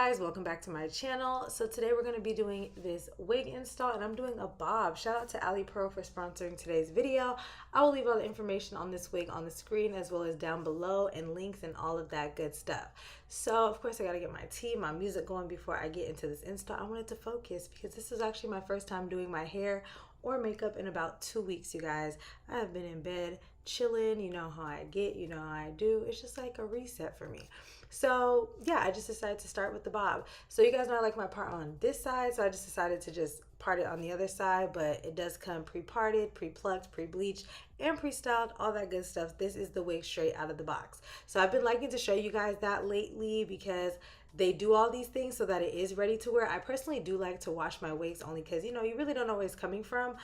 guys, welcome back to my channel. So today we're going to be doing this wig install and I'm doing a bob. Shout out to Alipearl for sponsoring today's video. I will leave all the information on this wig on the screen as well as down below and links and all of that good stuff. So of course I got to get my tea, my music going before I get into this install. I wanted to focus because this is actually my first time doing my hair or makeup in about 2 weeks, you guys. I have been in bed chilling, you know how I get, you know how I do. It's just like a reset for me. So yeah, I just decided to start with the bob. So you guys know I like my part on this side, so I just decided to just part it on the other side, but it does come pre-parted, pre-plucked, pre-bleached, and pre-styled, all that good stuff. This is the wig straight out of the box. So I've been liking to show you guys that lately because they do all these things so that it is ready to wear. I personally do like to wash my wigs only because, you know, you really don't know where it's coming from,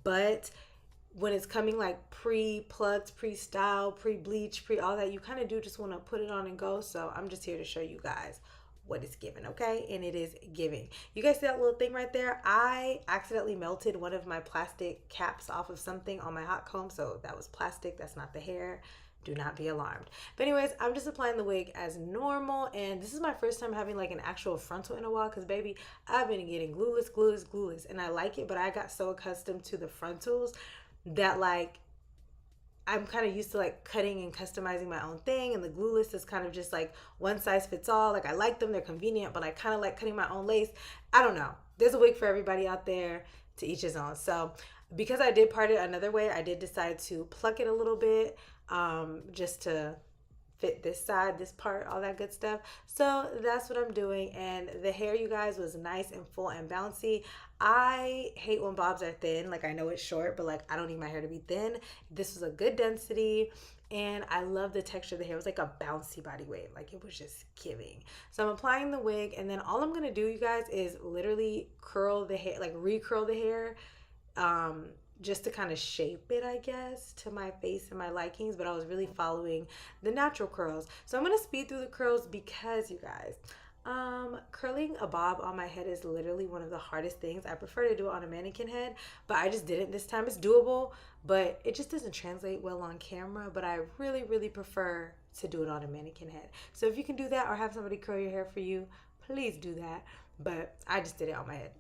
but when it's coming like pre-plucked, pre-styled, pre-bleached, all that, you kind of do just want to put it on and go. So I'm just here to show you guys what it's giving, okay? And it is giving. You guys see that little thing right there? I accidentally melted one of my plastic caps off of something on my hot comb, so that was plastic. That's not the hair. Do not be alarmed. But anyways, I'm just applying the wig as normal, and this is my first time having like an actual frontal in a while because baby, I've been getting glueless, and I like it, but I got so accustomed to the frontals that like I'm kind of used to like cutting and customizing my own thing, and the glueless is kind of just like one size fits all. Like I like them, they're convenient, but I kind of like cutting my own lace. I don't know. There's a wig for everybody out there, to each his own. So because I did part it another way, I did decide to pluck it a little bit just to fit this side, this part, all that good stuff. So that's what I'm doing. And the hair, you guys, was nice and full and bouncy. I hate when bobs are thin. Like I know it's short, but like I don't need my hair to be thin. This was a good density and I love the texture of the hair. It was like a bouncy body wave. Like it was just giving. So I'm applying the wig, and then all I'm gonna do, you guys, is literally curl the hair, like recurl the hair, just to kind of shape it, I guess, to my face and my likings, but I was really following the natural curls. So I'm going to speed through the curls because, you guys, curling a bob on my head is literally one of the hardest things. I prefer to do it on a mannequin head, but I just didn't this time. It's doable, but it just doesn't translate well on camera, but I really, really prefer to do it on a mannequin head. So if you can do that or have somebody curl your hair for you, please do that, but I just did it on my head.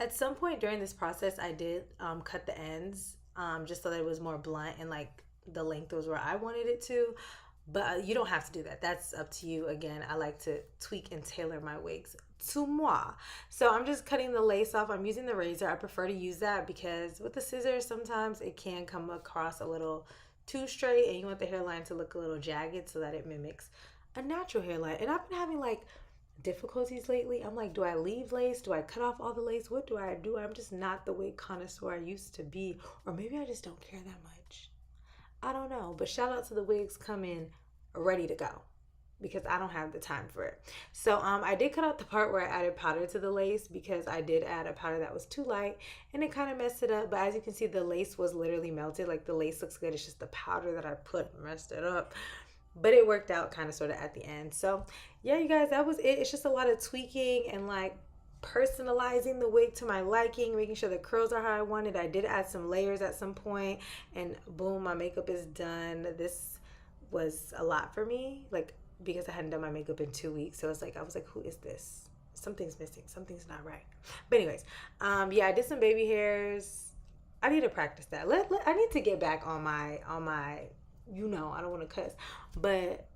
At some point during this process, I did cut the ends just so that it was more blunt and like the length was where I wanted it to. But you don't have to do that. That's up to you. Again, I like to tweak and tailor my wigs to moi. So I'm just cutting the lace off. I'm using the razor. I prefer to use that because with the scissors, sometimes it can come across a little too straight and you want the hairline to look a little jagged so that it mimics a natural hairline. And I've been having like difficulties lately. I'm like, do I leave lace? Do I cut off all the lace? What do I do? I'm just not the wig connoisseur I used to be. Or maybe I just don't care that much. I don't know. But shout out to the wigs coming ready to go because I don't have the time for it. So I did cut out the part where I added powder to the lace because I did add a powder that was too light and it kind of messed it up. But as you can see, the lace was literally melted. Like the lace looks good. It's just the powder that I put messed it up. But it worked out kind of sort of at the end. So yeah, you guys, that was it. It's just a lot of tweaking and like personalizing the wig to my liking, making sure the curls are how I wanted. I did add some layers at some point and boom, my makeup is done. This was a lot for me, like because I hadn't done my makeup in 2 weeks. So it's like I was like, who is this? Something's missing. Something's not right. But anyways, yeah, I did some baby hairs. I need to practice that. I need to get back on my you know, I don't want to cuss, but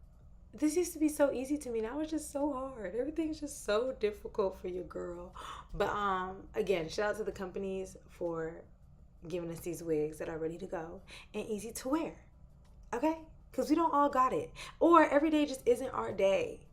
this used to be so easy to me. Now it's just so hard. Everything's just so difficult for your girl. But again, shout out to the companies for giving us these wigs that are ready to go and easy to wear. Okay? Because we don't all got it. Or every day just isn't our day.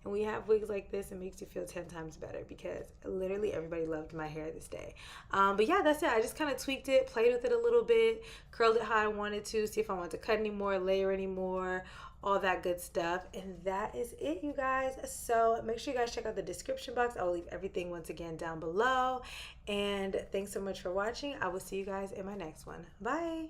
And we have wigs like this, it makes you feel 10 times better because literally everybody loved my hair this day. But yeah, that's it. I just kind of tweaked it, played with it a little bit, curled it how I wanted to, see if I wanted to cut any more, layer any more, all that good stuff. And that is it, you guys. So make sure you guys check out the description box. I will leave everything once again down below. And thanks so much for watching. I will see you guys in my next one. Bye.